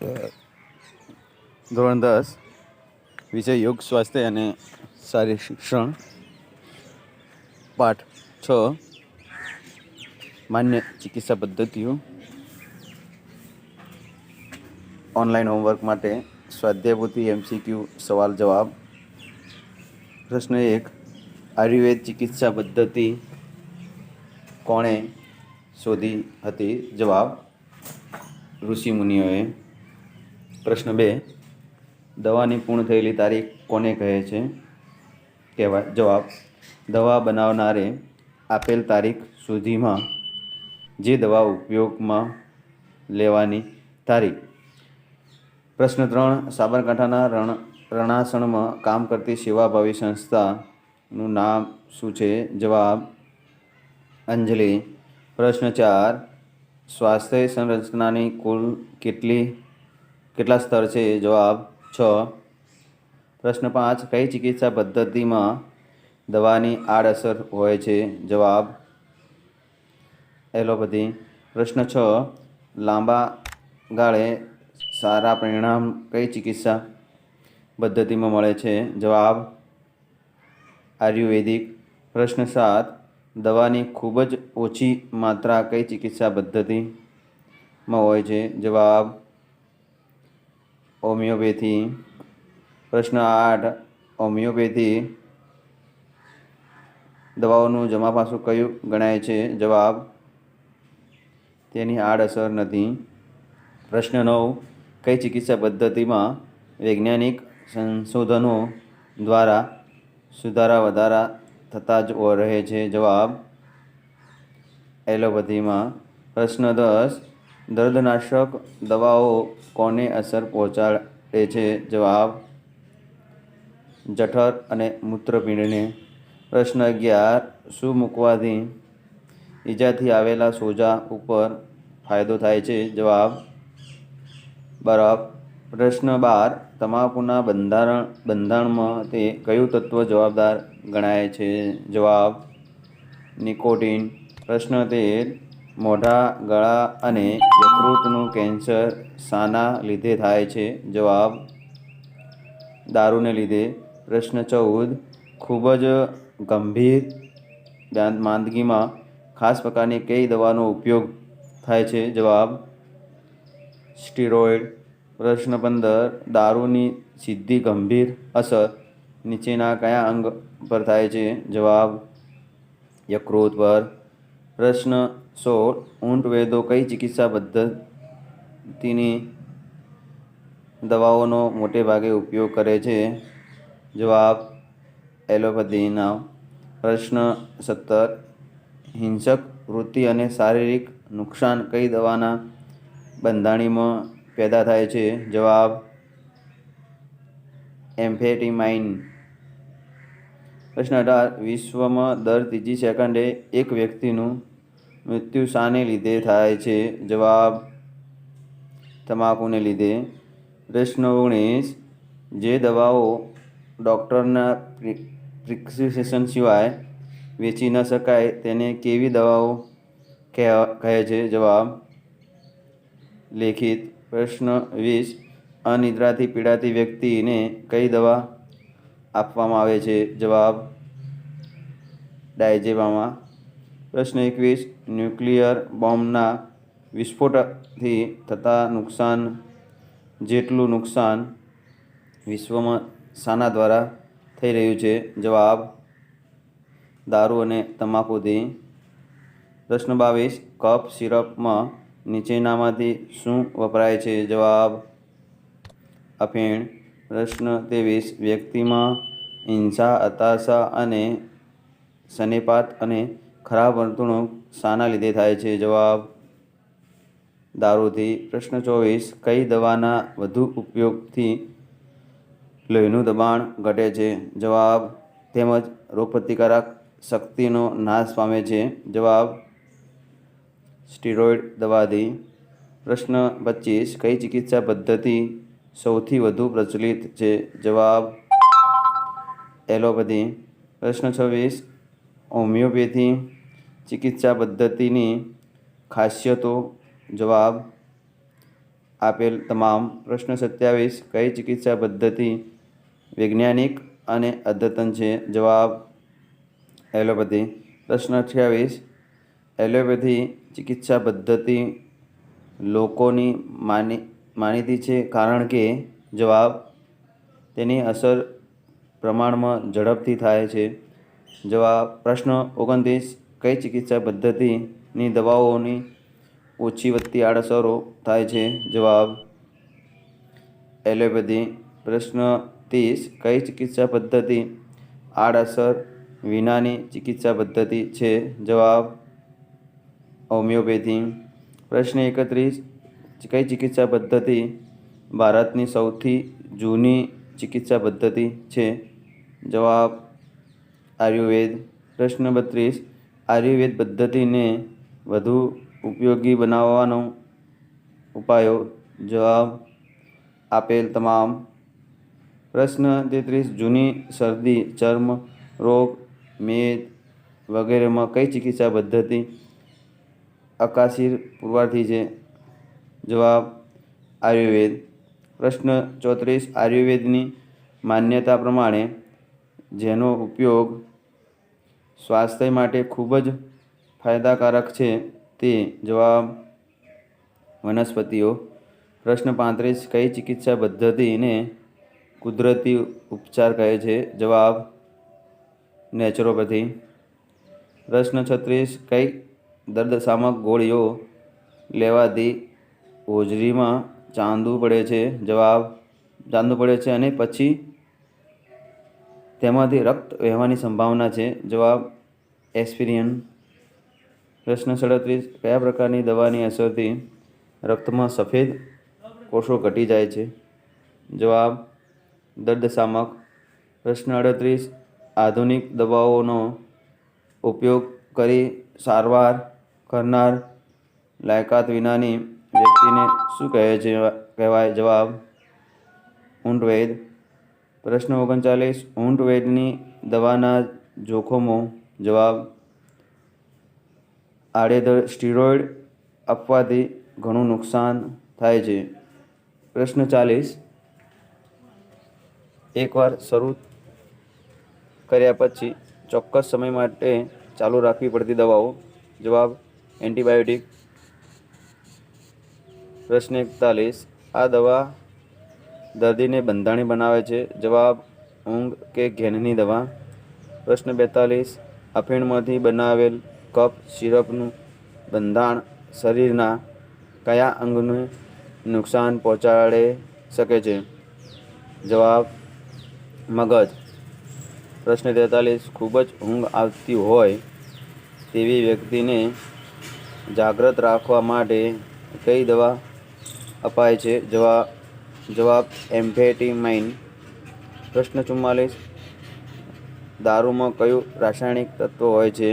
ધોરણ 10 વિષય યોગ સ્વાસ્થ્ય અને શારીરિક શિક્ષણ પાઠ 6 માન્ય ચિકિત્સા પદ્ધતિઓ ઓનલાઈન હોમવર્ક માટે સ્વાધ્યાયપોથી MCQ સવાલ જવાબ. પ્રશ્ન 1. આયુર્વેદ ચિકિત્સા પદ્ધતિ કોણે શોધી હતી? જવાબ: ઋષિ મુનિઓએ. પ્રશ્ન 2. દવાની પૂર્ણ થયેલી તારીખ કોને કહે છે? કહેવાય. જવાબ: દવા બનાવનારે આપેલ તારીખ સુધીમાં જે દવા ઉપયોગમાં લેવાની તારીખ. પ્રશ્ન 3. સાબરકાંઠાના રણાસણમાં કામ કરતી સેવાભાવી સંસ્થાનું નામ શું છે? જવાબ: અંજલિ. પ્રશ્ન 4. સ્વાસ્થ્ય સંરચનાની કુલ કેટલા સ્તર છે? જવાબ: 6. પ્રશ્ન 5. કઈ ચિકિત્સા પદ્ધતિમાં દવાની આડઅસર હોય છે? જવાબ: એલોપેથી. પ્રશ્ન 6. લાંબા ગાળે સારા પરિણામ કઈ ચિકિત્સા પદ્ધતિમાં મળે છે? જવાબ: આયુર્વેદિક. પ્રશ્ન 7. દવાની ખૂબ જ ઓછી માત્રા કઈ ચિકિત્સા પદ્ધતિમાં હોય છે? જવાબ: હોમિયોપેથી. પ્રશ્ન 8. હોમિયોપેથી દવાઓનું જમાપાસું કયું ગણાય છે? જવાબ: તેની આડઅસર નથી. પ્રશ્ન 9. કઈ ચિકિત્સા પદ્ધતિમાં વૈજ્ઞાનિક સંશોધનો દ્વારા સુધારા વધારા થતા જ રહે છે? જવાબ: એલોપેથીમાં. પ્રશ્ન 10. દર્દનાશક દવાઓ કોને અસર પહોંચાડે છે? જવાબ: જઠર અને મૂત્રપિંડને. પ્રશ્ન 11. શું મૂકવાથી ઈજાથી આવેલા સોજા ઉપર ફાયદો થાય છે? જવાબ: બરફ. પ્રશ્ન 12. તમાકુના બંધારણમાં તે કયું તત્વ જવાબદાર ગણાય છે? જવાબ: નિકોટીન. પ્રશ્ન 13. મોઢા, ગળા અને યકૃતનું કેન્સર શાના લીધે થાય છે? જવાબ: દારૂને લીધે. પ્રશ્ન 14. ખૂબ જ ગંભીર માંદગીમાં ખાસ પ્રકારની કઈ દવાનો ઉપયોગ થાય છે? જવાબ: સ્ટીરોઇડ. પ્રશ્ન 15. દારૂની સીધી ગંભીર અસર નીચેના કયા અંગ પર થાય છે? જવાબ: યકૃત પર. પ્રશ્ન 16. ઊંટ વૈદ્યો કઈ ચિકિત્સા પદ્ધતિની દવાઓનો મોટે ભાગે ઉપયોગ કરે છે? જવાબ: એલોપેથીનો. પ્રશ્ન 17. હિંસક વૃત્તિ અને શારીરિક નુકસાન કઈ દવાના બંધારણમાં પેદા થાય છે? જવાબ: એમ્ફેટામાઇન. પ્રશ્ન 18. વિશ્વમાં દર ત્રીજી સેકન્ડે એક વ્યક્તિનું મૃત્યુ શાને લીધે થાય છે? જવાબ: તમાકુને લીધે. પ્રશ્ન 19. જે દવાઓ ડૉક્ટરના પ્રિસ્ક્રિપ્શન સિવાય વેચી ન શકાય તેને કેવી દવાઓ કહે છે? જવાબ: લેખિત. પ્રશ્ન 20. અનિદ્રાથી પીડાતી વ્યક્તિને કઈ દવા આપવામાં આવે છે? જવાબ: ડાયઝેપામ. પ્રશ્ન 21. ન્યુક્લિયર બોમ્બના વિસ્ફોટથી થતા નુકસાન જેટલું નુકસાન વિશ્વમાં શાના દ્વારા થઈ રહ્યું છે? જવાબ: દારૂ અને તમાકુથી. પ્રશ્ન 22. કફ સિરપમાં નીચેનામાંથી શું વપરાય છે? જવાબ: અફીણ. પ્રશ્ન 23. વ્યક્તિમાં હિંસા, હતાશા અને શનિપાત અને ખરાબ વર્તણૂક શાના લીધે થાય છે? જવાબ: દારૂથી. પ્રશ્ન 24. કઈ દવાના વધુ ઉપયોગથી લોહીનું દબાણ ઘટે છે? જવાબ: તેમજ રોગપ્રતિકારક શક્તિનો નાશ પામે છે? જવાબ: સ્ટીરોઇડ દવાથી. પ્રશ્ન 25. કઈ ચિકિત્સા પદ્ધતિ સૌથી વધુ પ્રચલિત છે? જવાબ: એલોપેથી. પ્રશ્ન 26. હોમિયોપેથી ચિકિત્સા પદ્ધતિની ખાસિયતો. જવાબ: આપેલ તમામ. પ્રશ્ન 27 કઈ ચિકિત્સા પદ્ધતિ વૈજ્ઞાનિક અને અદ્યતન છે? જવાબ એલોપેથી. પ્રશ્ન 28 એલોપેથી ચિકિત્સા પદ્ધતિ લોકોની માનીતી છે કારણ કે? જવાબ તેની અસર પ્રમાણમાં ઝડપથી થાય છે. જવાબ. પ્રશ્ન 29 કઈ ચિકિત્સા પદ્ધતિની દવાઓની ઓછી વધતી આડઅસરો થાય છે? જવાબ એલોપેથી. પ્રશ્ન 30 કઈ ચિકિત્સા પદ્ધતિ આડઅસર વિનાની ચિકિત્સા પદ્ધતિ છે? જવાબ હોમિયોપેથી. પ્રશ્ન 31 કઈ ચિકિત્સા પદ્ધતિ ભારતની સૌથી જૂની ચિકિત્સા પદ્ધતિ છે? જવાબ આયુર્વેદ. પ્રશ્ન 32 આયુર્વેદ પદ્ધતિને વધુ ઉપયોગી બનાવવાનો ઉપાયો? જવાબ આપેલ તમામ. પ્રશ્ન 33 જૂની શરદી, ચર્મ રોગ, મેદ વગેરેમાં કઈ ચિકિત્સા પદ્ધતિ અકાશીર પુરવાથી છે? જવાબ આયુર્વેદ. પ્રશ્ન 34 આયુર્વેદની માન્યતા પ્રમાણે જેનો ઉપયોગ સ્વાસ્થ્ય માટે ખૂબ જ ફાયદાકારક છે તે? જવાબ વનસ્પતિઓ. પ્રશ્ન 35 કઈ ચિકિત્સા પદ્ધતિને કુદરતી ઉપચાર કહે છે? જવાબ નેચરોપેથી. પ્રશ્ન 36 કઈ દર્દશામક ગોળીઓ લેવાથી હોજરીમાં ચાંદુ પડે છે? જવાબ ચાંદુ પડે છે અને પછી તેમાંથી રક્ત વહેવાની સંભાવના છે? જવાબ એસ્પિરિન. પ્રશ્ન 37 કયા પ્રકારની દવાની અસરથી રક્તમાં સફેદ કોષો ઘટી જાય છે? જવાબ દર્દશામક. પ્રશ્ન 38 આધુનિક દવાઓનો ઉપયોગ કરી સારવાર કરનાર લાયકાત વિનાની વ્યક્તિને શું કહેવાય? જવાબ ઊંટ વૈદ. પ્રશ્ન 39 ઊંટ વૈદની દવાના જોખમો? જવાબ આડેધડ સ્ટીરોઇડ આપવાથી ઘણું નુકસાન થાય છે. પ્રશ્ન 40 એકવાર શરૂ કર્યા પછી ચોક્કસ સમય માટે ચાલુ રાખવી પડતી દવાઓ? જવાબ એન્ટિબાયોટિક. પ્રશ્ન 41 આ દવા દર્દીને બંધાણી બનાવે છે? જવાબ ઊંઘ કે ઘેનની દવા. પ્રશ્ન 42 અફીણમાંથી બનાવેલ કફ સિરપનું બંધાણ શરીરના કયા અંગને નુકસાન પહોંચાડી શકે છે? જવાબ મગજ. પ્રશ્ન 43 ખૂબ જ ઊંઘ આવતી હોય તેવી વ્યક્તિને જાગ્રત રાખવા માટે કઈ દવા અપાય છે? જવાબ એમ્ફેટામાઇન. પ્રશ્ન 44 દારૂમાં કયું રાસાયણિક તત્વ હોય છે?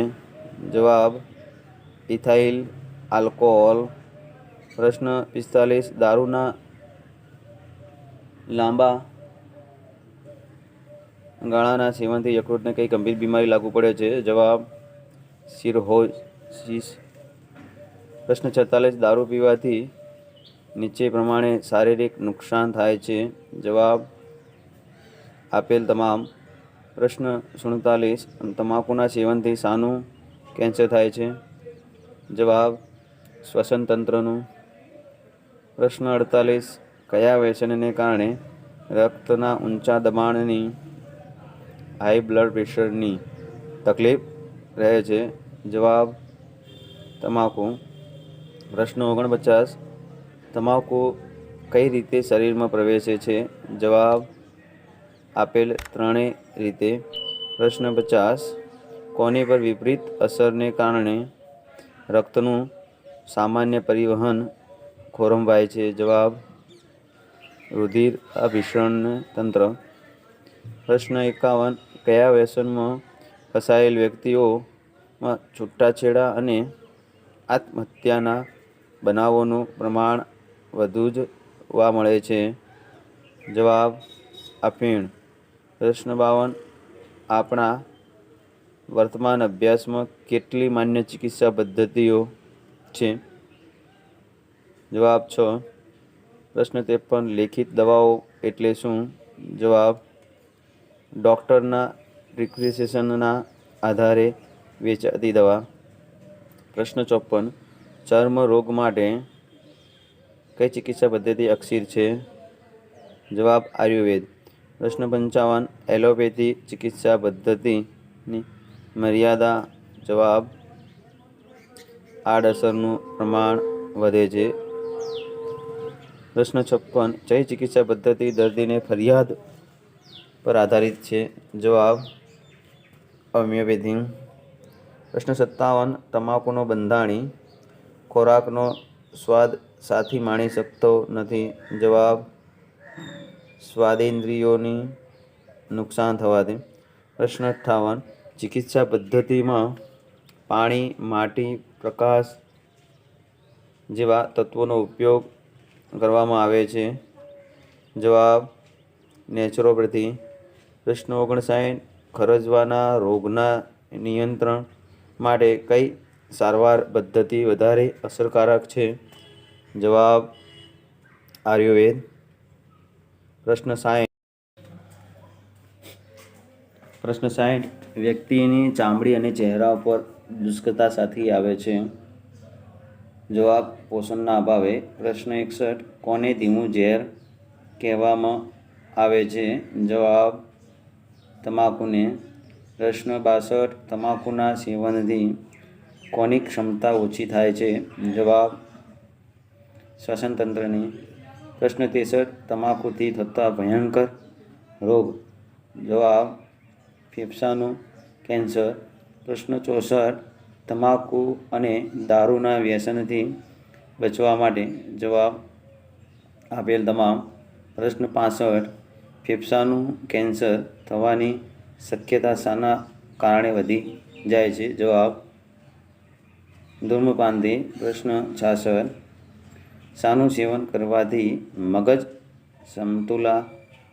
જવાબ ઇથાઇલ આલ્કોહોલ. પ્રશ્ન 45 દારૂના લાંબા ગાળાના સેવનથી યકૃતને કઈ ગંભીર બીમારી લાગુ પડે છે? જવાબ સિરોસિસ. પ્રશ્ન 46 દારૂ પીવાથી નીચે પ્રમાણે શારીરિક નુકસાન થાય છે? જવાબ આપેલ તમામ. પ્રશ્ન 47 તમાકુના સેવનથી શાનું કેન્સર થાય છે? જવાબ શ્વસન તંત્રનું. પ્રશ્ન 48 કયા વ્યસનને કારણે રક્તના ઊંચા દબાણની હાઈ બ્લડ પ્રેશરની તકલીફ રહે છે? જવાબ તમાકુ. પ્રશ્ન 49 તમાકુ કઈ રીતે શરીરમાં પ્રવેશે છે? જવાબ આપેલ ત્રણેય રીતે. પ્રશ્ન 50 કોની પર વિપરીત અસરને કારણે રક્તનું સામાન્ય પરિવહન ખોરવાય છે? જવાબ રુધિર અભિસરણ તંત્ર. પ્રશ્ન 51 કયા વ્યસનમાં ફસાયેલ વ્યક્તિઓમાં છૂટાછેડા અને આત્મહત્યાના બનાવોનું પ્રમાણ વધુ જોવા મળે છે? જવાબ અફીણ. પ્રશ્ન 52 આપણા વર્તમાન અભ્યાસમાં કેટલી માન્ય ચિકિત્સા પદ્ધતિઓ છે? જવાબ 6. પ્રશ્ન 53 લેખિત દવાઓ એટલે શું? જવાબ ડૉક્ટરના પ્રિસ્ક્રિપ્શનના આધારે વેચાતી દવા. પ્રશ્ન 54 ચર્મ રોગ માટે કઈ ચિકિત્સા પદ્ધતિ અકસીર છે? જવાબ આયુર્વેદ. પ્રશ્ન 55 એલોપેથી ચિકિત્સા પદ્ધતિની મર્યાદા. જવાબ આડઅસરનું પ્રમાણ વધે છે. પ્રશ્ન 56 કઈ ચિકિત્સા પદ્ધતિ દર્દીની ફરિયાદ પર આધારિત છે? જવાબ હોમિયોપેથી. પ્રશ્ન 57 તમાકુનો બંધાણી ખોરાકનો સ્વાદ સાથી માણી શકતો નથી. જવાબ સ્વાદેન્દ્રિયોની નુકસાન થવાથી. પ્રશ્ન 58 ચિકિત્સા પદ્ધતિમાં પાણી, માટી, પ્રકાશ જેવા તત્વોનો ઉપયોગ કરવામાં આવે છે. જવાબ નેચરોપેથી. પ્રશ્ન 59 ખરજવાના રોગના નિયંત્રણ માટે કઈ સારવાર પદ્ધતિ વધારે અસરકારક છે? જવાબ આયુર્વેદ. પ્રશ્ન 60 વ્યક્તિની ચામડી અને ચહેરા પર શુષ્કતા સાથી આવે છે? જવાબ પોષણના અભાવે. પ્રશ્ન 61 કોને ધીમું ઝેર કહેવામાં આવે છે? જવાબ તમાકુને. પ્રશ્ન 62 તમાકુના સેવનથી કોની ક્ષમતા ઓછી થાય છે? જવાબ શ્વસનતંત્રની. પ્રશ્ન 63 તમાકુથી થતા ભયંકર રોગ. જવાબ ફેફસાનું કેન્સર. પ્રશ્ન 64 તમાકુ અને દારૂના વ્યસનથી બચવા માટે. જવાબ આપેલ તમામ. પ્રશ્ન 65 ફેફસાનું કેન્સર થવાની શક્યતા શાના કારણે વધી જાય છે? જવાબ ધૂમ્રપાનથી. પ્રશ્ન 66 શાનું સેવન કરવાથી મગજ સમતુલા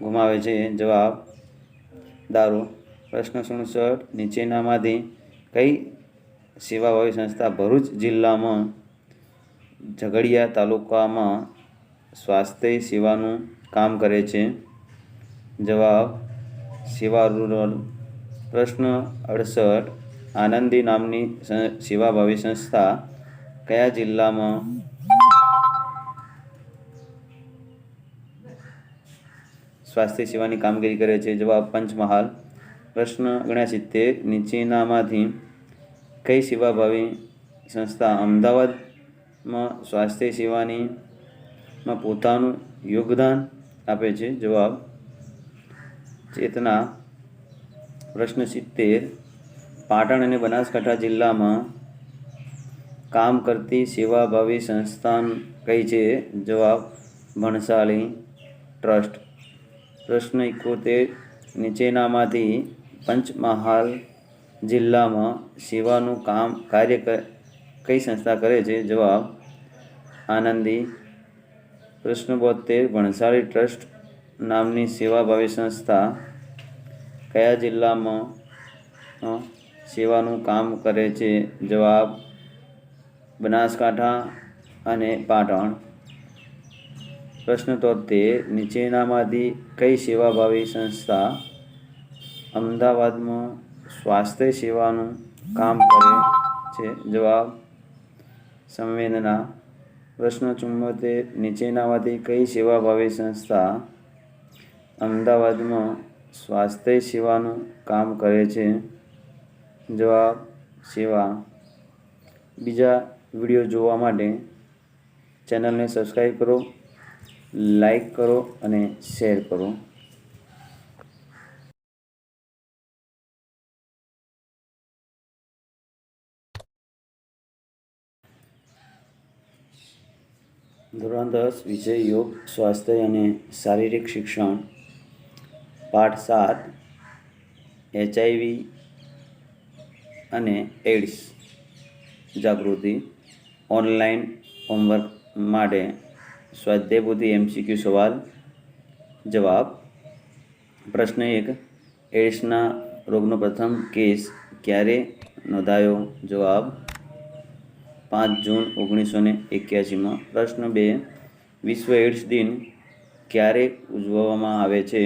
ગુમાવે છે? જવાબ દારૂ. પ્રશ્ન 67 નીચેનામાંથી કઈ સેવાભાવી સંસ્થા ભરૂચ જિલ્લામાં ઝઘડિયા તાલુકામાં સ્વાસ્થ્ય સેવાનું કામ કરે છે? જવાબ સેવા રૂરલ. પ્રશ્ન 68 આનંદી નામની સેવાભાવી સંસ્થા કયા જિલ્લામાં સ્વાસ્થ્ય સેવાની કામગીરી કરે છે? જવાબ પંચમહાલ. પ્રશ્ન 69 નીચેનામાંથી કઈ સેવાભાવી સંસ્થા અમદાવાદમાં સ્વાસ્થ્ય સેવામાં પોતાનું યોગદાન આપે છે? જવાબ ચેતના. પ્રશ્ન 70 પાટણ અને બનાસકાંઠા જિલ્લામાં કામ કરતી સેવાભાવી સંસ્થા કઈ છે? જવાબ ભણસાલી ટ્રસ્ટ. પ્રશ્ન 71 નીચેનામાંથી પંચમહાલ જિલ્લામાં સેવાનું કાર્ય કઈ સંસ્થા કરે છે? જવાબ આનંદી. પ્રશ્ન 72 ભણસાલી ટ્રસ્ટ નામની સેવાભાવી સંસ્થા કયા જિલ્લામાં સેવાનું કામ કરે છે? જવાબ બનાસકાંઠા અને પાટણ. પ્રશ્ન 73 નીચેનામાંથી કઈ સેવાભાવી સંસ્થા અમદાવાદમાં સ્વાસ્થ્ય સેવાનું કામ કરે છે? જવાબ સંવેદના. પ્રશ્ન 74 નીચેનામાંથી કઈ સેવાભાવી સંસ્થા અમદાવાદમાં સ્વાસ્થ્ય સેવાનું કામ કરે છે? જવાબ સેવા. બીજા વિડીયો જોવા માટે ચેનલને સબસ્ક્રાઈબ કરો, લાઈક કરો અને શેર કરો. ધોરણ 10 વિષય યોગ, સ્વાસ્થ્ય અને શારીરિક શિક્ષણ. પાઠ 7 HIV અને એડ્સ જાગૃતિ. ઓનલાઈન હોમવર્ક માટે સ્વાધ્યાયપોથી MCQ સવાલ જવાબ. પ્રશ્ન 1 એડ્સના રોગનો પ્રથમ કેસ ક્યારે નોંધાયો? જવાબ 5 જૂન 1981માં. પ્રશ્ન 2 વિશ્વ એડ્સ દિન ક્યારે ઉજવવામાં આવે છે?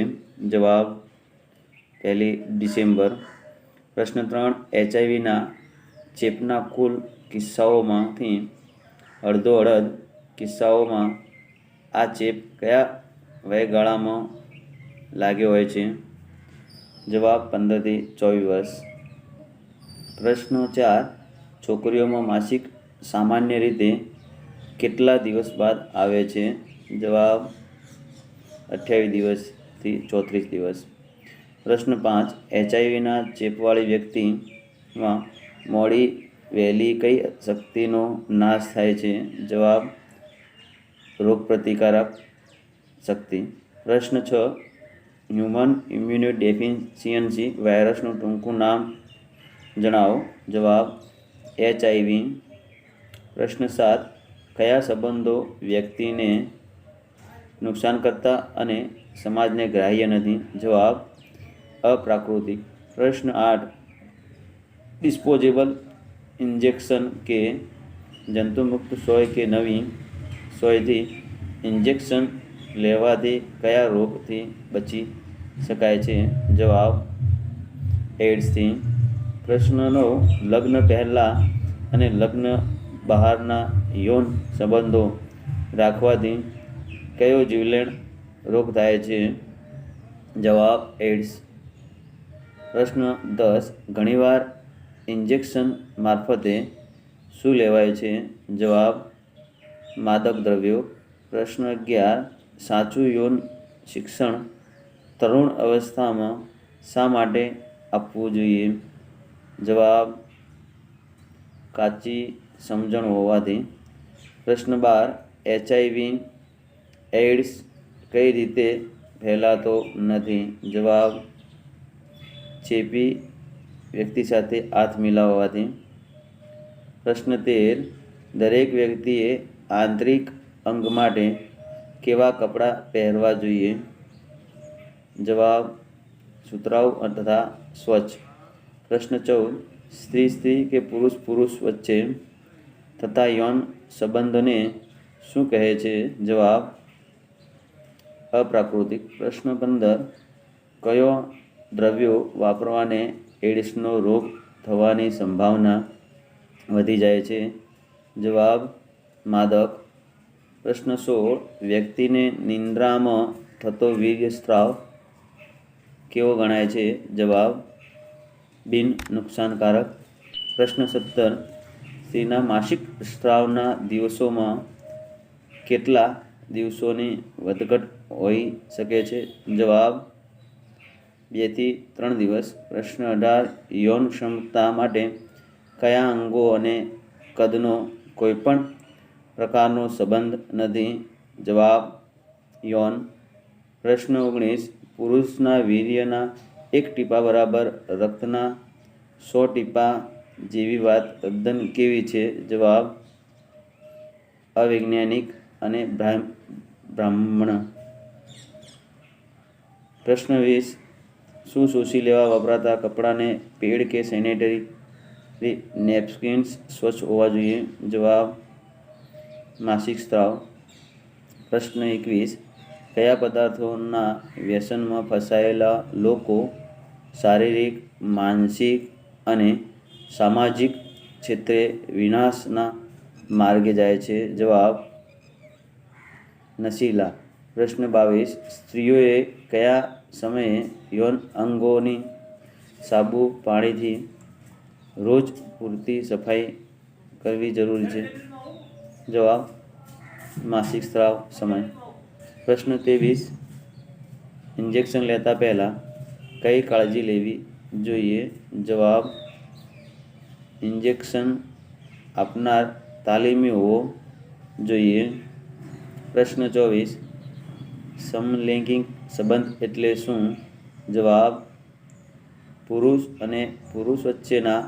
જવાબ 1 ડિસેમ્બર. પ્રશ્ન 3, HIV ચેપના કુલ કિસ્સાઓમાંથી અડધો કિસ્સાઓમાં આ ચેપ કયા વયગાળામાં લાગ્યો હોય છે? જવાબ 15 થી 24 વર્ષ. પ્રશ્ન 4, છોકરીઓમાં માસિક સામાન્ય રીતે કેટલા દિવસ બાદ આવે છે? જવાબ 28 દિવસથી 34 દિવસ. પ્રશ્ન 5, HIV ચેપવાળી વ્યક્તિમાં મોડી વહેલી કઈ શક્તિનો નાશ થાય છે? જવાબ રોગપ્રતિકારક શક્તિ. પ્રશ્ન 6, હ્યુમન ઇમ્યુનોડેફિશિયન્સી વાયરસનું ટૂંકું નામ જણાવો. જવાબ HIV. પ્રશ્ન 7, કયા સંબંધો વ્યક્તિને નુકસાન કરતા અને સમાજને ગ્રાહ્ય નથી? જવાબ અપ્રાકૃતિક. પ્રશ્ન 8, ડિસ્પોઝેબલ ઇન્જેક્શન કે જંતુમુક્ત સોય કે નવી સોયથી ઇન્જેક્શન લેવાથી કયા રોગથી બચી શકાય છે? જવાબ એડ્સથી. પ્રશ્ન 9, લગ્ન પહેલાં અને લગ્ન બહારના યૌન સંબંધો રાખવાથી કયો જીવલેણ રોગ થાય છે? જવાબ એડ્સ. પ્રશ્ન 10, ઘણીવાર ઇન્જેક્શન મારફતે શું લેવાય છે? જવાબ માદક દ્રવ્યો. પ્રશ્ન 11, સાચું યૌન શિક્ષણ તરુણ અવસ્થામાં શા માટે આપવું જોઈએ? જવાબ કાચી સમજણ હોવાથી. પ્રશ્ન 12, HIV એડ્સ કઈ રીતે ફેલાતો નથી? જવાબ ચેપી વ્યક્તિ સાથે હાથ મિલાવવાથી. પ્રશ્ન 13, દરેક વ્યક્તિએ આંતરિક અંગ માટે કેવા કપડાં પહેરવા જોઈએ? જવાબ સુતરાઉ તથા સ્વચ્છ. પ્રશ્ન 14, સ્ત્રી કે પુરુષ વચ્ચે થતા યૌન સંબંધને શું કહે છે? જવાબ અપ્રાકૃતિક. પ્રશ્ન 15, કયો દ્રવ્યો વાપરવાને એડ્સનો રોગ થવાની સંભાવના વધી જાય છે? જવાબ માદક. પ્રશ્ન 16, વ્યક્તિને નિંદ્રામાં થતો વીર્યસ્રાવ કેવો ગણાય છે? જવાબ બિન નુકસાનકારક. પ્રશ્ન 17, સ્ત્રીના માસિક સ્રાવના દિવસોમાં કેટલા દિવસોની વધઘટ હોઈ શકે છે? જવાબ 2 થી 3 દિવસ. પ્રશ્ન 18, યૌન ક્ષમતા માટે કયા અંગો અને કદનો કોઈપણ પ્રકારનો સંબંધ નથી? જવાબ યૌન. પ્રશ્ન 19, પુરુષના વીર્યના 1 ટીપા બરાબર રક્તના 100 ટીપા જેવી વાત તદ્દન કેવી છે? જવાબ અવૈજ્ઞાનિક અને બ્રાહ્મણ. પ્રશ્ન 20, શું શોષી લેવા વપરાતા કપડાને પેડ કે સેનેટરી નેપકિન્સ સ્વચ્છ હોવા જોઈએ? જવાબ માસિક સ્રાવ. પ્રશ્ન 21, કયા પદાર્થોના વ્યસનમાં ફસાયેલા લોકો શારીરિક, માનસિક અને સામાજિક ક્ષેત્રે વિનાશના માર્ગે જાય છે? જવાબ નશીલા. પ્રશ્ન 22, સ્ત્રીઓએ કયા સમયે યૌન અંગોની સાબુ પાણીથી રોજ પૂરતી સફાઈ કરવી જરૂરી છે? જવાબ માસિક સ્રાવ સમય. પ્રશ્ન 23, ઇન્જેક્શન લેતા પહેલાં કઈ કાળજી લેવી જોઈએ? જવાબ ઇન્જેક્શન આપનાર તાલીમી હોવો જોઈએ. પ્રશ્ન 24, સમલૈંગિક સંબંધ એટલે શું? જવાબ પુરુષ અને પુરુષ વચ્ચેના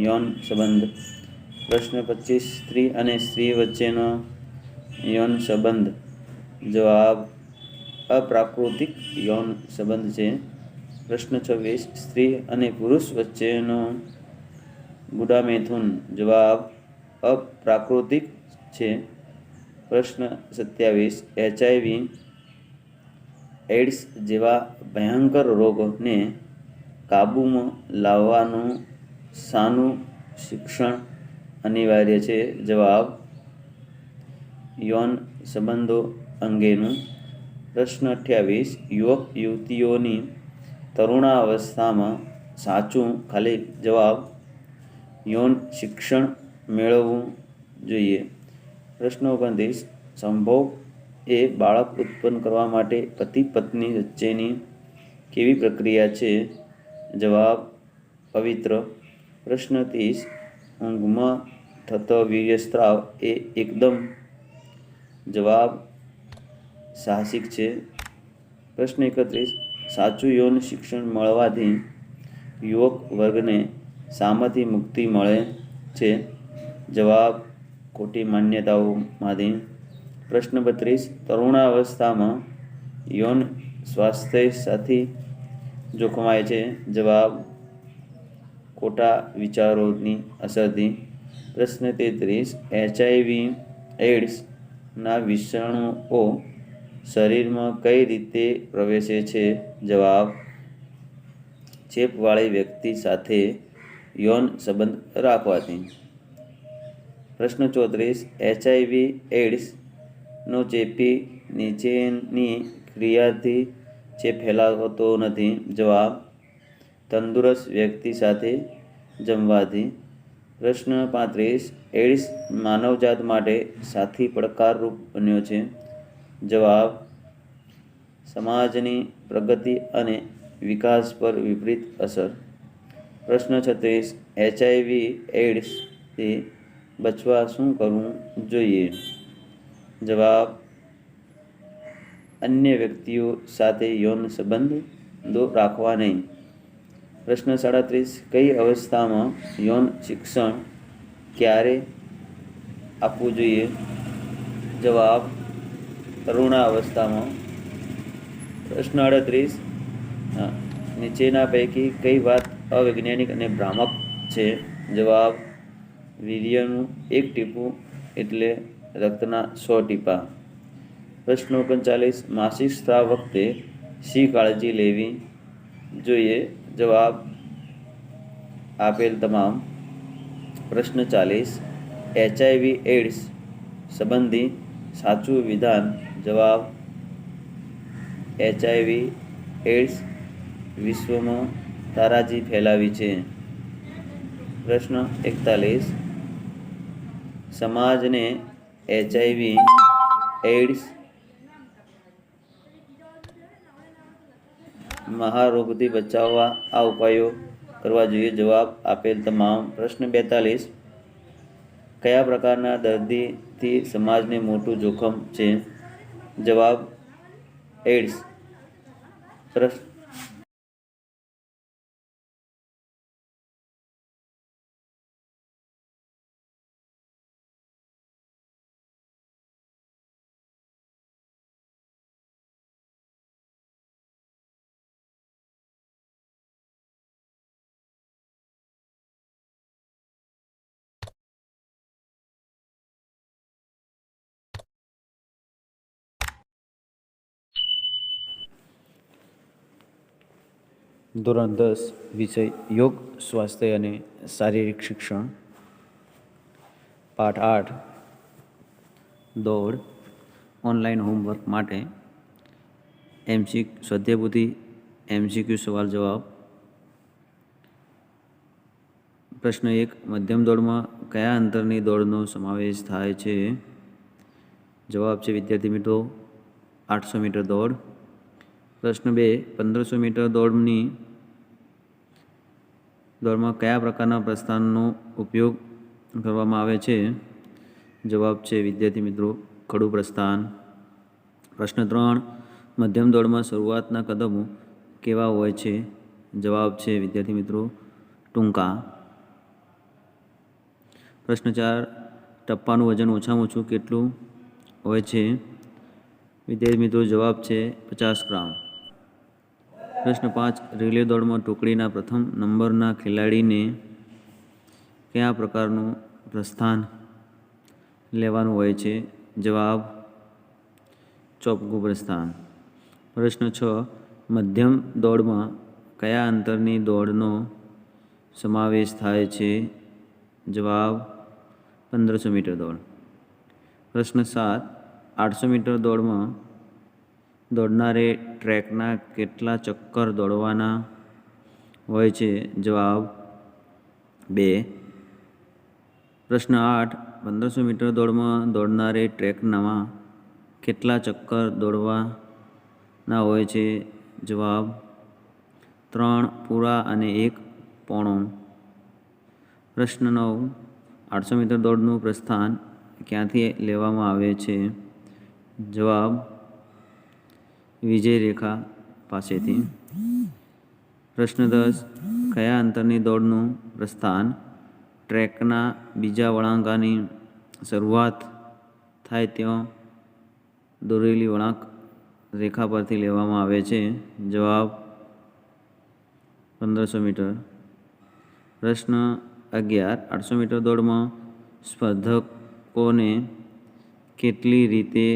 યૌન સંબંધ. પ્રશ્ન 25, સ્ત્રી અને સ્ત્રી વચ્ચેનો યૌન સંબંધ. જવાબ અપ્રાકૃતિક યૌન સંબંધ છે. પ્રશ્ન 26, સ્ત્રી અને પુરુષ વચ્ચેનો ગુડામૈથુન. જવાબ અપ્રાકૃતિક છે. પ્રશ્ન 27 HIV એડ્સ જેવા ભયંકર રોગને કાબૂમાં લાવવાનું શાનું શિક્ષણ અનિવાર્ય છે? જવાબ યૌન સંબંધો અંગેનું. પ્રશ્ન 28 યુવક યુવતીઓની તરુણાવસ્થામાં સાચું ખાલી જવાબ યૌન શિક્ષણ મેળવવું જોઈએ. પ્રશ્ન 29 સંભોગ એ બાળક ઉત્પન્ન કરવા માટે પતિ પત્ની વચ્ચેની કેવી પ્રક્રિયા છે? જવાબ પવિત્ર. પ્રશ્ન 30 ઊંઘમાં થતો વીર્યસ્રાવ એ એકદમ. જવાબ સાહસિક છે. પ્રશ્ન 31 સાચું યૌન શિક્ષણ મળવાથી યુવક વર્ગને શામાંથી મુક્તિ મળે છે? જવાબ ખોટી માન્યતાઓમાંથી. પ્રશ્ન 32 તરુણાવસ્થામાં યૌન સ્વાસ્થ્ય સાથી જોખમાય છે? જવાબ ખોટા વિચારોની અસરથી. પ્રશ્ન 33 HIV એડ્સના વિષાણુઓ શરીરમાં કઈ રીતે પ્રવેશે છે? જવાબ ચેપવાળી વ્યક્તિ સાથે યૌન સંબંધ રાખવાથી. પ્રશ્ન 34 HIV એડ્સનો ચેપી નીચેની ક્રિયાથી ચેપ ફેલાતો નથી? જવાબ તંદુરસ્ત વ્યક્તિ સાથે જમવાથી. પ્રશ્ન 35 એડ્સ માનવજાત માટે સાથી પડકારરૂપ બન્યો છે? જવાબ સમાજની પ્રગતિ અને વિકાસ પર વિપરીત અસર. પ્રશ્ન 36 HIV એડ્સથી બચવા શું કરવું જોઈએ? જવાબ અન્ય વ્યક્તિઓ સાથે યૌન સંબંધો રાખવા નહીં. પ્રશ્ન 37 કઈ અવસ્થામાં યૌન શિક્ષણ ક્યારે આપવું જોઈએ? જવાબ તરુણાવસ્થામાં. પ્રશ્ન 38 નીચેના પૈકી કઈ વાત અવૈજ્ઞાનિક અને ભ્રામક છે? જવાબ વીર્યનું એક ટીપું એટલે રક્તના 100 ટીપાં. પ્રશ્ન 39 માસિક સ્રાવ વખતે શી કાળજી લેવી જોઈએ? જવાબ આપેલ તમામ. પ્રશ્ન 40 HIV એડ્સ સંબંધી સાચું વિધાન. જવાબ HIV એડ્સ વિશ્વમાં તારાજી ફેલાવી છે. પ્રશ્ન 41 સમાજને HIV એડ્સ મહારોગથી બચાવવા આ ઉપાયો કરવા જોઈએ? જવાબ આપેલ તમામ. પ્રશ્ન 42 કયા પ્રકારના દર્દીથી સમાજને મોટું જોખમ છે? જવાબ એડ્સ. ધોરણ 10 વિષય યોગ સ્વાસ્થ્ય અને શારીરિક શિક્ષણ. પાઠ 8 દોડ. ઓનલાઈન હોમવર્ક માટે સ્વાધ્યાયપોથી MCQ સવાલ જવાબ. પ્રશ્ન 1 મધ્યમ દોડમાં કયા અંતરની દોડનો સમાવેશ થાય છે? જવાબ છે વિદ્યાર્થી મિત્રો 800 મીટર દોડ. પ્રશ્ન 2 1500 મીટર દોડમાં કયા પ્રકારના પ્રસ્થાનનો ઉપયોગ કરવામાં આવે છે? જવાબ છે વિદ્યાર્થી મિત્રો ખડું પ્રસ્થાન. પ્રશ્ન 3 મધ્યમ દોડમાં શરૂઆતના કદમો કેવા હોય છે? જવાબ છે વિદ્યાર્થી મિત્રો ટૂંકા. પ્રશ્ન 4 ટપ્પાનું વજન ઓછામાં ઓછું કેટલું હોય છે? વિદ્યાર્થી મિત્રો જવાબ છે 50 ગ્રામ. પ્રશ્ન 5 રિલે દોડમાં ટુકડીના પ્રથમ નંબરના ખેલાડીને કયા પ્રકારનું પ્રસ્થાન લેવાનું હોય છે? જવાબ ચોપગું પ્રસ્થાન. પ્રશ્ન 6. મધ્યમ દોડમાં કયા અંતરની દોડનો સમાવેશ થાય છે? જવાબ 1500 મીટર દોડ. પ્રશ્ન 7. 800 મીટર દોડમાં દોડનારે ટ્રેકના કેટલા ચક્કર દોડવાના હોય છે? જવાબ 2. પ્રશ્ન 8. 1500 મીટર દોડમાં દોડનારે ટ્રેકમાં કેટલા ચક્કર દોડવાના હોય છે? જવાબ 3 પૂરા અને 1 પોણો. પ્રશ્ન 9. 800 મીટર દોડનું પ્રસ્થાન ક્યાંથી લેવામાં આવે છે? જવાબ વિજય રેખા પાસેથી. પ્રશ્ન 10. કયા અંતરની દોડનું પ્રસ્થાન ટ્રેકના બીજા વળાંકની શરૂઆત થાય ત્યાં દોરેલી વળાંક રેખા પરથી લેવામાં આવે છે? જવાબ 1500 મીટર. પ્રશ્ન 11. 800 મીટર દોડમાં સ્પર્ધકોને કેટલી રીતે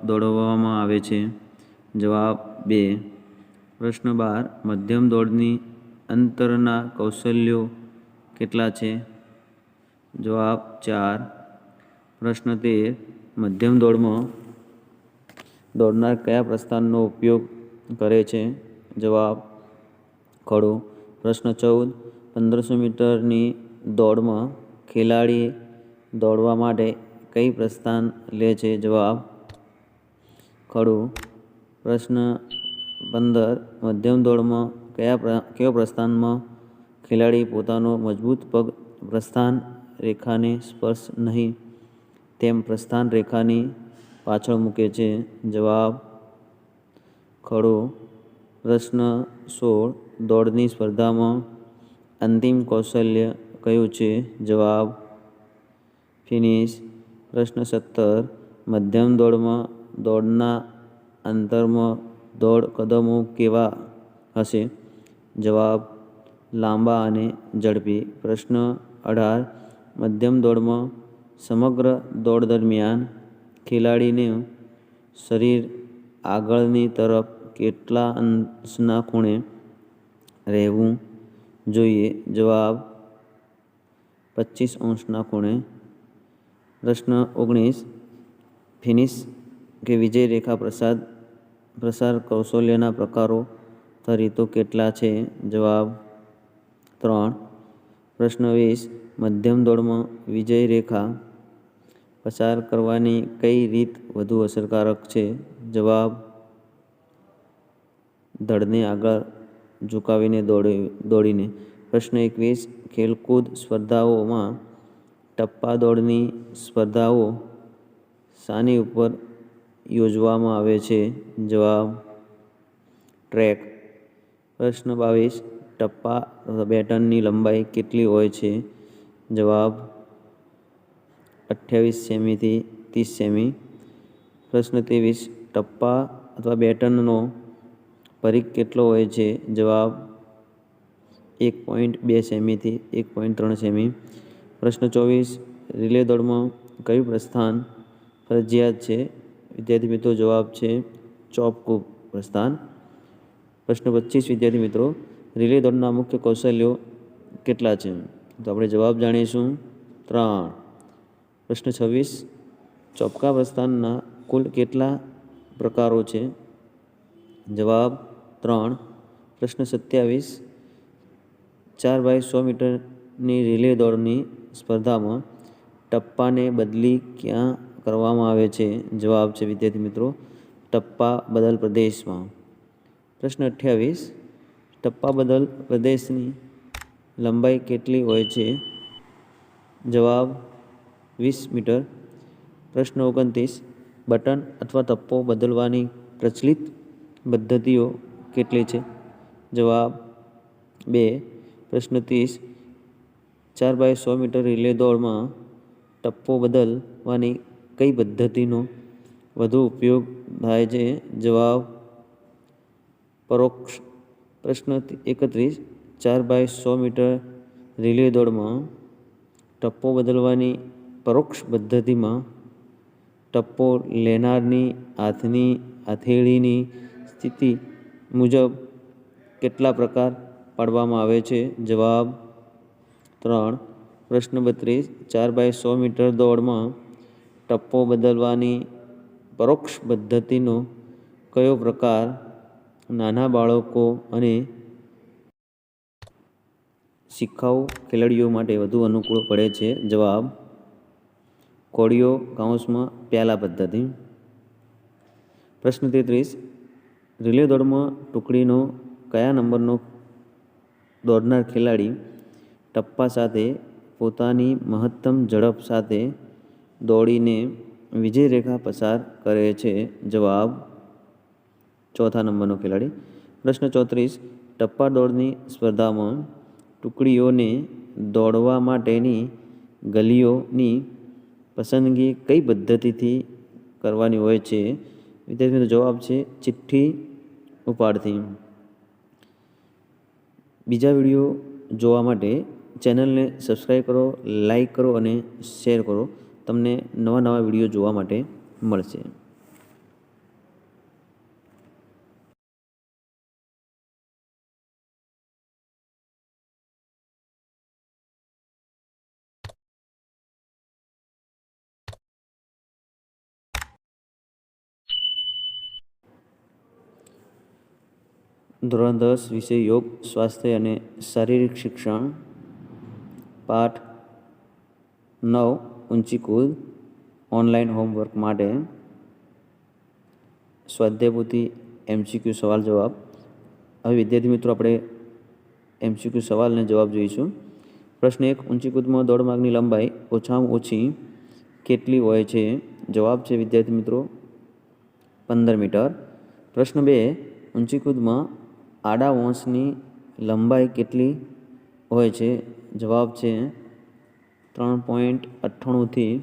દોડવામાં આવે છે? જવાબ 2. પ્રશ્ન 12. મધ્યમ દોડની અંતરના કૌશલ્યો કેટલા છે? જવાબ 4. પ્રશ્ન 13. મધ્યમ દોડમાં દોડનાર કયા પ્રસ્થાનનો ઉપયોગ કરે છે? જવાબ ખડો. પ્રશ્ન 14. 1500 મીટરની દોડમાં ખેલાડી દોડવા માટે કઈ પ્રસ્થાન લે છે? જવાબ ખડું. પ્રશ્ન 15. મધ્યમ દોડમાં કયા પ્રસ્થાનમાં ખેલાડી પોતાનો મજબૂત પગ પ્રસ્થાન રેખાને સ્પર્શ નહીં તેમ પ્રસ્થાન રેખાની પાછળ મૂકે છે? જવાબ ખડો. પ્રશ્ન 16. દોડની સ્પર્ધામાં અંતિમ કૌશલ્ય કયું છે? જવાબ ફિનિશ. પ્રશ્ન 17. મધ્યમ દોડમાં દોડના અંતરમાં દોડ કદમો કેવા હશે? જવાબ લાંબા અને ઝડપી. પ્રશ્ન 18. મધ્યમ દોડમાં સમગ્ર દોડ દરમિયાન ખેલાડીનું શરીર આગળની તરફ કેટલા અંશના ખૂણે રહેવું જોઈએ? જવાબ 25 અંશના ખૂણે. પ્રશ્ન 19. ફિનિશ કે વિજય રેખા પ્રસાર કૌશલ્યના પ્રકારો રીતો કેટલા છે? જવાબ 3. પ્રશ્ન 20. મધ્યમ દોડમાં વિજય રેખા પસાર કરવાની કઈ રીત વધુ અસરકારક છે? જવાબ ધડને આગળ ઝુકાવીને દોડીને. પ્રશ્ન 21. ખેલકૂદ સ્પર્ધાઓમાં ટપ્પા દોડની સ્પર્ધાઓ શાની ઉપર યોજવામાં આવે છે? જવાબ ટ્રેક. પ્રશ્ન 22. ટપ્પા બેટનની લંબાઈ કેટલી હોય છે? જવાબ 28 સેમીથી 30 સેમી. પ્રશ્ન 23. ટપ્પા અથવા બેટનનો પરિઘ કેટલો હોય છે? જવાબ 1.2 સેમીથી 1.3 સેમી. પ્રશ્ન 24. રિલે દોડમાં કયું પ્રસ્થાન ફરજિયાત છે? વિદ્યાર્થી મિત્રો જવાબ છે ચોપકૂબ પ્રસ્થાન. પ્રશ્ન 25. વિદ્યાર્થી મિત્રો રિલે દોડના મુખ્ય કૌશલ્યો કેટલા છે? તો આપણે જવાબ જાણીશું 3. પ્રશ્ન 26. ચોપકા પ્રસ્થાનના કુલ કેટલા પ્રકારો છે? જવાબ 3. પ્રશ્ન 27. 4x100 મીટરની રિલે દોડની સ્પર્ધામાં ટપ્પાને બદલી ક્યાં કરવામાં આવે છે? જવાબ છે વિદ્યાર્થી મિત્રો ટપ્પા બદલ પ્રદેશમાં. પ્રશ્ન 28. ટપ્પા બદલ પ્રદેશની લંબાઈ કેટલી હોય છે? જવાબ 20 મીટર. પ્રશ્ન 29. બટન અથવા ટપ્પો બદલવાની પ્રચલિત પદ્ધતિઓ કેટલી છે? જવાબ 2. પ્રશ્ન 30. 4x100 મીટર રિલે દોડમાં ટપ્પો બદલવાની કઈ પદ્ધતિનો વધુ ઉપયોગ થાય છે? જવાબ પરોક્ષ. પ્રશ્ન 31. 4x100 મીટર રિલે દોડમાં ટપ્પો બદલવાની પરોક્ષ પદ્ધતિમાં ટપ્પો લેનારની હાથની હથેળીની સ્થિતિ મુજબ કેટલા પ્રકાર પાડવામાં આવે છે? જવાબ 3. પ્રશ્ન 32. 4x100 મીટર દોડમાં ટપ્પો બદલવાની પરોક્ષ પદ્ધતિનો કયો પ્રકાર નાના બાળકો અને શિખાઉ ખેલાડીઓ માટે વધુ અનુકૂળ પડે છે? જવાબ કોળીઓ કૌંસમાં પ્યાલા પદ્ધતિ. પ્રશ્ન 33. રિલે દોડમાં ટુકડીનો કયા નંબરનો દોડનાર ખેલાડી ટપ્પા સાથે પોતાની મહત્તમ ઝડપ સાથે દોડીને વિજય રેખા પસાર કરે છે? જવાબ ચોથા નંબરનો ખેલાડી. પ્રશ્ન 34. ટપ્પા દોડની સ્પર્ધામાં ટુકડીઓને દોડવા માટેની ગલીઓની પસંદગી કઈ પદ્ધતિથી કરવાની હોય છે? વિદ્યાર્થી મિત્રો જવાબ છે ચિઠ્ઠી ઉપાડથી. બીજા વિડીયો જોવા માટે ચેનલને સબસ્ક્રાઈબ કરો, લાઈક કરો અને શેર કરો. તમને નવા વિડીયો જોવા માટે મળશે. ધોરણ 10 વિષય યોગ, સ્વાસ્થ્ય અને શારીરિક શિક્ષણ, પાઠ 9 ઊંચી કૂદ ઓનલાઈન હોમવર્ક માટે સ્વાધ્યાય પોથી MCQ સવાલ જવાબ. હવે વિદ્યાર્થી મિત્રો આપણે MCQ સવાલને જવાબ જોઈશું. પ્રશ્ન 1. ઊંચી કૂદમાં દોડ માર્ગની લંબાઈ ઓછામાં ઓછી કેટલી હોય છે? જવાબ છે વિદ્યાર્થી મિત્રો 15 મીટર. પ્રશ્ન 2. ઊંચી કૂદમાં આડા વોંસની લંબાઈ કેટલી હોય છે? જવાબ છે 3.98 થી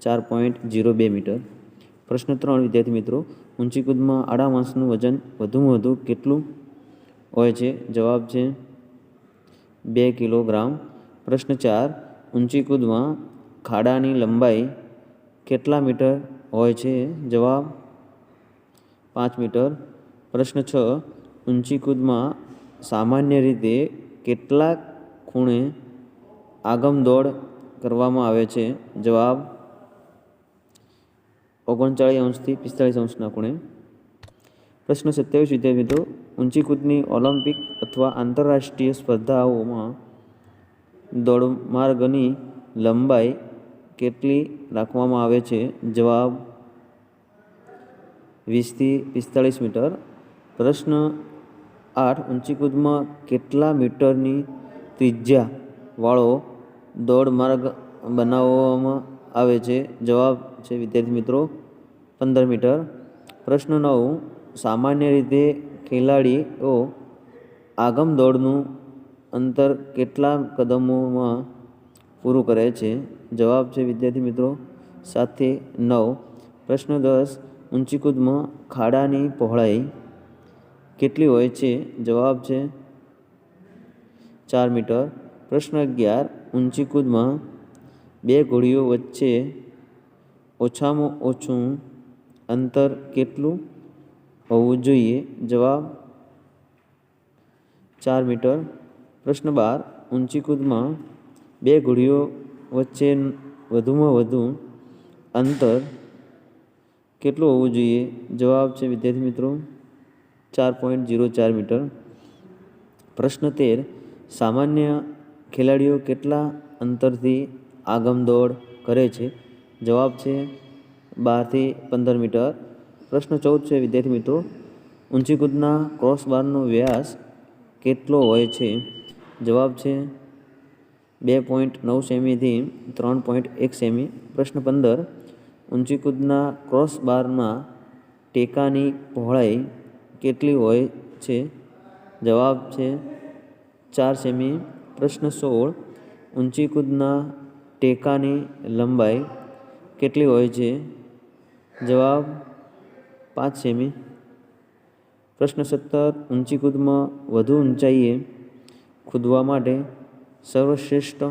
4.02 મીટર. પ્રશ્ન 3. વિદ્યાર્થી મિત્રો ઊંચી કૂદમાં આડા વોંસનું વજન વધુમાં વધુ કેટલું હોય છે? જવાબ છે 2 કિલોગ્રામ. પ્રશ્ન 4. ઊંચી કૂદમાં ખાડાની લંબાઈ કેટલા મીટર હોય છે? જવાબ 5 મીટર. પ્રશ્ન 6. ઊંચી કૂદમાં સામાન્ય રીતે કેટલા ખૂણે આગમદોડ કરવામાં આવે છે? જવાબ 39 થી 45 ખૂણે. પ્રશ્ન 27. વિદ્યાર્થી મિત્રો ઊંચી કૂદની ઓલિમ્પિક અથવા આંતરરાષ્ટ્રીય સ્પર્ધાઓમાં દોડમાર્ગની લંબાઈ કેટલી રાખવામાં આવે છે? જવાબ 20 થી 45 મીટર. પ્રશ્ન 8. ઊંચી કૂદમાં કેટલા મીટરની ત્રિજ્યાવાળો દોડમાર્ગ બનાવવામાં આવે છે? જવાબ છે વિદ્યાર્થી મિત્રો 15 મીટર. પ્રશ્ન 9. સામાન્ય રીતે ખેલાડીઓ આગમદોડનું અંતર કેટલા કદમોમાં પૂરું કરે છે? જવાબ છે વિદ્યાર્થી મિત્રો 7 થી 9. પ્રશ્ન 10. ઊંચી કૂદમાં ખાડાની પહોળાઈ કેટલી હોય છે? જવાબ છે 4 મીટર. પ્રશ્ન 11. ઊંચી કૂદમાં બે ઘોડીઓ વચ્ચે ઓછામાં ઓછું અંતર કેટલું હોવું જોઈએ? જવાબ 4 મીટર. પ્રશ્ન 12. ઊંચી કૂદમાં બે ઘોડીઓ વચ્ચે વધુમાં વધુ અંતર કેટલું હોવું જોઈએ? જવાબ છે વિદ્યાર્થી મિત્રો 4.04 મીટર. પ્રશ્ન 13. સામાન્ય ખેલાડીઓ કેટલા અંતરથી આગમદોડ કરે છે? જવાબ છે 12 થી 15 મીટર. પ્રશ્ન 14 છે વિદ્યાર્થી મિત્રો ઊંચી કૂદના ક્રોસબારનો વ્યાસ કેટલો હોય છે? જવાબ છે 2.9 સેમી થી 3.1 સેમી. પ્રશ્ન 15. ઊંચી કૂદના ક્રોસબારમાં ટેકાની પહોળાઈ કેટલી હોય છે? જવાબ છે 4 સેમી. પ્રશ્ન 16. ઊંચી કૂદના ટેકાની લંબાઈ કેટલી હોય છે? જવાબ 5 સેમી. પ્રશ્ન 17. ઊંચી કૂદમાં વધુ ઊંચાઈએ કૂદવા માટે સર્વશ્રેષ્ઠ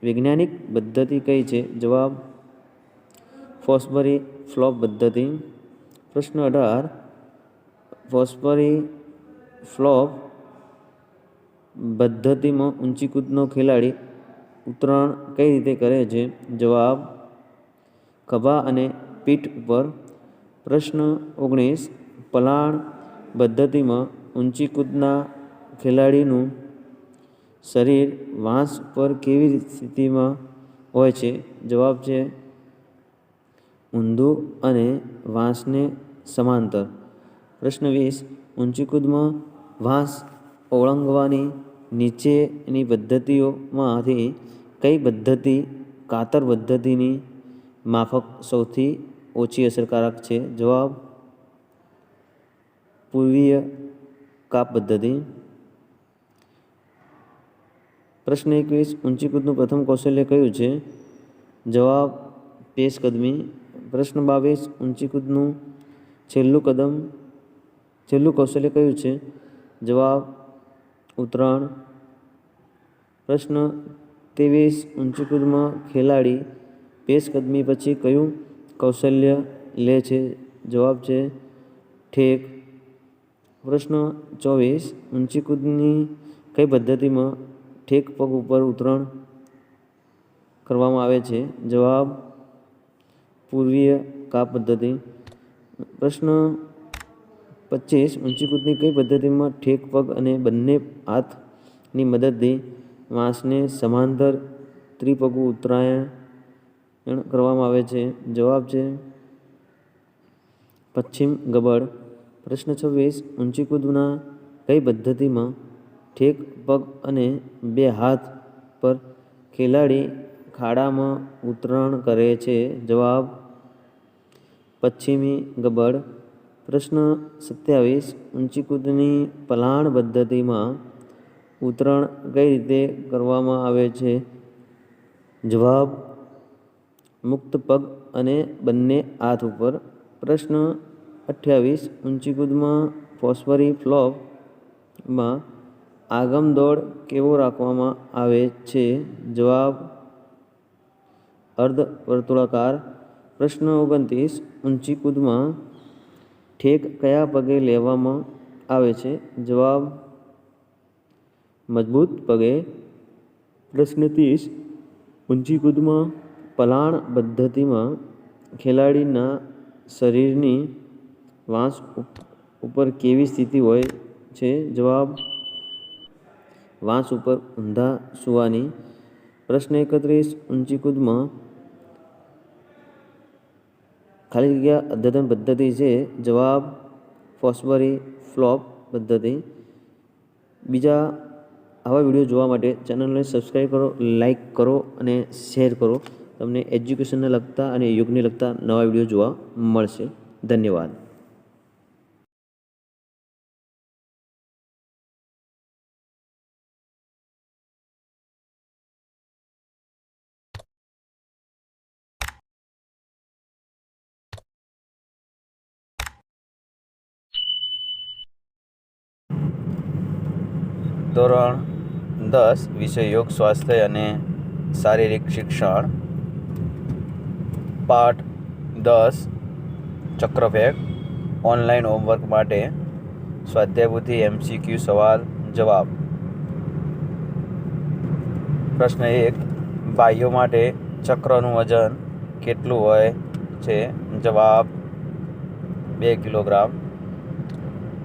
વૈજ્ઞાનિક પદ્ધતિ કઈ છે? જવાબ ફ્લોપ પદ્ધતિ. પ્રશ્ન 18 ફોસ્ફરી ફ્લોપ પદ્ધતિમાં ઊંચી કૂદનો ખેલાડી ઉતરાણ કઈ રીતે કરે છે? જવાબ ખભા અને પીઠ ઉપર. પ્રશ્ન 19 પલાણ પદ્ધતિમાં ઊંચી કૂદના ખેલાડીનું શરીર વાંસ પર કેવી સ્થિતિમાં હોય છે? જવાબ છે ઊંધું અને વાંસને સમાંતર. પ્રશ્ન 20 ઊંચી કૂદમાં વાંસ ઓળંગવાની નીચેની પદ્ધતિઓમાંથી કઈ પદ્ધતિ કાતર પદ્ધતિની માફક સૌથી ઓછી અસરકારક છે? જવાબ પૂર્વીય કાપ પદ્ધતિ. પ્રશ્ન 21 ઊંચી કૂદનું પ્રથમ કૌશલ્ય કયું છે? જવાબ પેશકદમી. પ્રશ્ન 22 ઊંચી કૂદનું છેલ્લું કૌશલ્ય કયું છે? જવાબ ઉતરાણ. પ્રશ્ન 23 ઊંચી કૂદમાં ખેલાડી પેશકદમી પછી કયું કૌશલ્ય લે છે? જવાબ છે ઠેક. પ્રશ્ન 24 ઊંચી કૂદની કઈ પદ્ધતિમાં ઠેક પગ ઉપર ઉતરાણ કરવામાં આવે છે? જવાબ પૂર્વીય કાપ પદ્ધતિ. પ્રશ્ન 25 ઊંચી કૂદની કઈ પદ્ધતિમાં ઠેક પગ અને બંને હાથની મદદથી વાંસને સમાંતર ત્રિપગુ ઉતરાયણ કરવામાં આવે છે? જવાબ છે પશ્ચિમ ગબડ. પ્રશ્ન 26 ઊંચી કૂદના કઈ પદ્ધતિમાં ઠેક પગ અને બે હાથ પર ખેલાડી ખાડામાં ઉતરાણ કરે છે? જવાબ પશ્ચિમી ગબડ. પ્રશ્ન 27 ઊંચી કૂદની પલાણ પદ્ધતિમાં ઉતરાણ કઈ રીતે કરવામાં આવે છે? જવાબ મુક્ત પગ અને બંને હાથ ઉપર. પ્રશ્ન 28 ઊંચી કૂદમાં ફોસ્ફરી ફ્લોપમાં આગમદોડ કેવો રાખવામાં આવે છે? જવાબ અર્ધ વર્તુળાકાર. પ્રશ્ન 29 ઊંચી કૂદમાં ઠેક કયા પગે લેવામાં આવે છે? જવાબ મજબૂત પગે. પ્રશ્ન 30 ઊંચી કૂદમાં પલાણ પદ્ધતિમાં ખેલાડીના શરીરની વાંસ ઉપર કેવી સ્થિતિ હોય છે? જવાબ વાંસ ઉપર ઊંધા સૂવાની. પ્રશ્ન 31 ઊંચી કૂદમાં ખાલી જગ્યા અદ્યતન પદ્ધતિ છે? જવાબ ફોસ્ફરી ફ્લોપ પદ્ધતિ. બીજા આવા વિડીયો જોવા માટે ચેનલને સબસ્ક્રાઈબ કરો, લાઈક કરો અને શેર કરો. તમને એજ્યુકેશનને લગતા અને યોગને લગતા નવા વિડીયો જોવા મળશે. ધન્યવાદ. ધોરણ 10 વિષય યોગ સ્વાસ્થ્ય અને શારીરિક શિક્ષણ. પાઠ 10 ચક્રફેક. ઓનલાઈન હોમવર્ક માટે સ્વાધ્યાયપોથી MCQ સવાલ જવાબ. પ્રશ્ન 1 ભાઈઓ માટે ચક્રનું વજન કેટલું હોય છે? જવાબ 2 કિલોગ્રામ.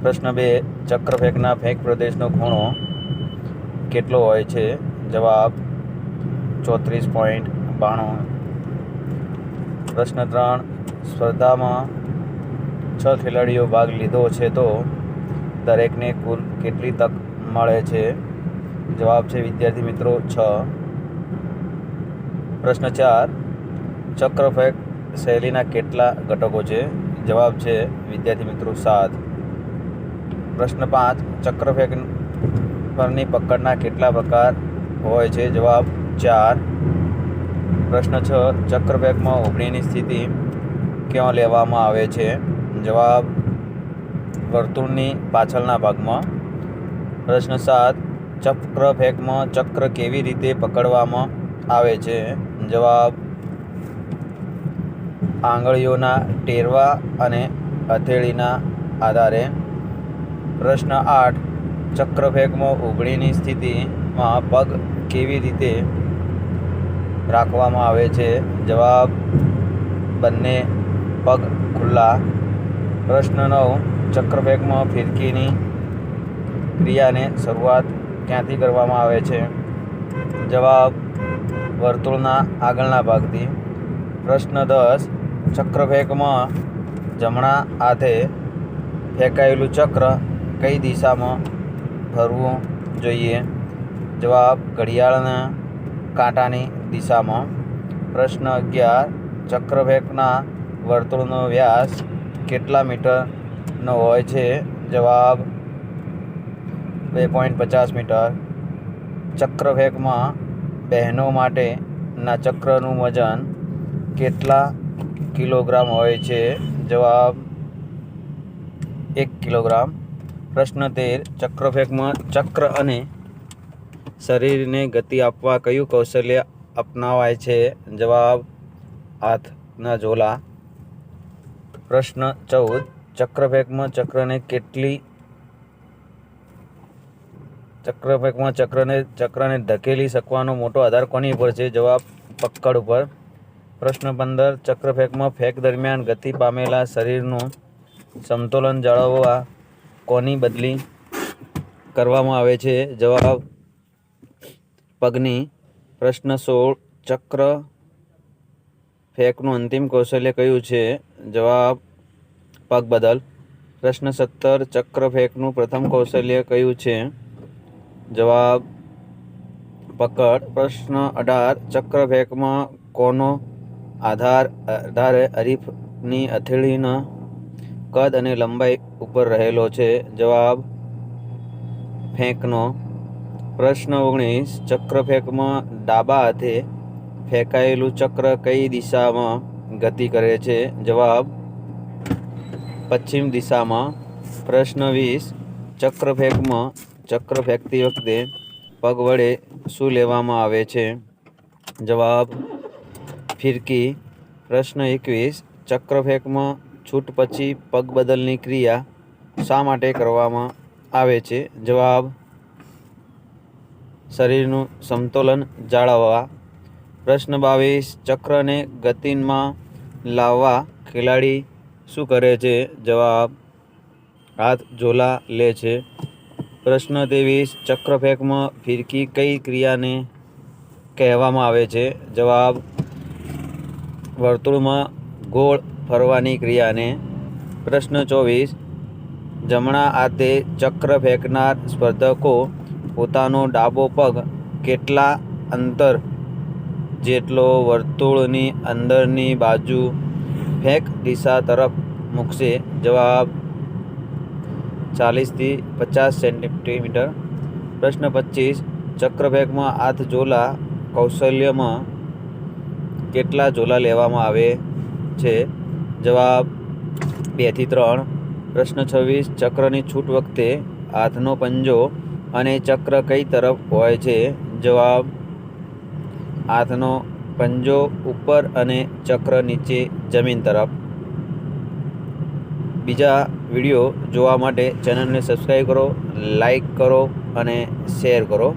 પ્રશ્ન 2 ચક્રફેકના ફેંક પ્રદેશનો ખૂણો કેટલો હોય છે? જવાબ 34.92. પ્રશ્ન 3 સ્પર્ધામાં 6 ખેલાડીઓ ભાગ લીધો છે તો દરેકને કુલ કેટલી તક મળે છે? જવાબ છે વિદ્યાર્થી મિત્રો 6. પ્રશ્ન 4 ચક્રફેક શૈલીના કેટલા ઘટકો છે? જવાબ છે વિદ્યાર્થી મિત્રો 7. પ્રશ્ન 5 ચક્રફેક પરની પકડના કેટલા પ્રકાર હોય છે? જવાબ 4. પ્રશ્ન 6 ચક્રફેકમાં હુબળીની સ્થિતિ ક્યાં લેવામાં આવે છે? જવાબ વર્તુળની પાછળના ભાગમાં. પ્રશ્ન 7 ચક્રફેકમાં ચક્ર કેવી રીતે પકડવામાં આવે છે? જવાબ આંગળીઓના ટેરવા અને હથેળીના આધારે. પ્રશ્ન 8. ચક્રફેંકમાં ઊભણીની સ્થિતિમાં પગ કેવી રીતે રાખવામાં આવે છે? જવાબ: બંને પગ ખુલ્લા. પ્રશ્ન 9. ચક્રફેંકમાં ફિરકીની ક્રિયાની શરૂઆત ક્યાંથી કરવામાં આવે છે? જવાબ: વર્તુળના આગળના ભાગથી. પ્રશ્ન 10. ચક્રફેંકમાં જમણા હાથે ફેંકાયેલું ચક્ર કઈ દિશામાં ફરવું જોઈએ? જવાબ: ઘડિયાળના કાંટાની દિશામાં. પ્રશ્ન 11. ચક્રફેંકના વર્તુળનો વ્યાસ કેટલા મીટરનો હોય છે? જવાબ: 2.50 મીટર. ચક્રફેંકમાં બહેનો માટેના ચક્રનું વજન કેટલા કિલોગ્રામ હોય છે? જવાબ: 1 કિલોગ્રામ. પ્રશ્ન 13. ચક્રફેંકમાં ચક્ર અને શરીરને ગતિ આપવા કયું કૌશલ્ય અપનાવાય છે? જવાબ: હાથના ઝોલા. પ્રશ્ન 14. ચક્રફેંકમાં ચક્રને ધકેલી શકવાનો મોટો આધાર કોની ઉપર છે? જવાબ: પકડ ઉપર. પ્રશ્ન 15. ચક્રફેંકમાં ફેંક દરમિયાન ગતિ પામેલા શરીરનું સમતોલન જાળવવા કોની બદલી કરવામાં આવે છે? જવાબ: પગની. પ્રશ્ન 16. ચક્રફેંકનું અંતિમ કૌશલ્ય કયું છે? જવાબ: પગ બદલ. પ્રશ્ન 17. ચક્રફેંકનું પ્રથમ કૌશલ્ય કયું છે? જવાબ: પકડ. પ્રશ્ન 18. ચક્રફેંકમાં કોનો આધાર હરીફની હથેળીના કદ અને લંબાઈ ઉપર રહેલો છે? જવાબ: ફેંકનો. પ્રશ્ન 19. ચક્રફેંકમાં ડાબા હાથે ફેંકાયેલું ચક્ર કઈ દિશામાં ગતિ કરે છે? જવાબ: પશ્ચિમ દિશામાં. પ્રશ્ન 20. ચક્રફેંકમાં ચક્ર ફેંકતી વખતે પગ વડે શું લેવામાં આવે છે? જવાબ: ફિરકી. પ્રશ્ન 21. ચક્રફેંકમાં છૂટ પછી પગ બદલની ક્રિયા શા માટે કરવામાં આવે છે? જવાબ: શરીરનું સમતોલન જાળવવા. પ્રશ્ન 22. ચક્રને ગતિમાં લાવવા ખેલાડી શું કરે છે? જવાબ: હાથ ઝોલા લે છે. પ્રશ્ન 23. ચક્રફેંકમાં ફિરકી કઈ ક્રિયાને કહેવામાં આવે છે? જવાબ: વર્તુળમાં ગોળ ફરવાની ક્રિયાને. પ્રશ્ન 24. જમણા હાથે ચક્ર ફેંકનાર સ્પર્ધકો પોતાનો ડાબો પગ કેટલા અંતર જેટલો વર્તુળની અંદરની બાજુ ફેંક દિશા તરફ મૂકશે? જવાબ: 40 થી 50 સેન્ટીમીટર. પ્રશ્ન 25. ચક્રફેંકમાં હાથ ઝોલા કૌશલ્યમાં કેટલા ઝોલા લેવામાં આવે છે? જવાબ: 2 થી 3. પ્રશ્ન 26. ચક્રની છૂટ વખતે હાથનો પંજો અને ચક્ર કઈ તરફ હોય છે? જવાબ: હાથનો પંજો ઉપર અને ચક્ર નીચે જમીન તરફ. બીજા વિડીયો જોવા માટે ચેનલને સબસ્ક્રાઈબ કરો, લાઈક કરો અને શેર કરો.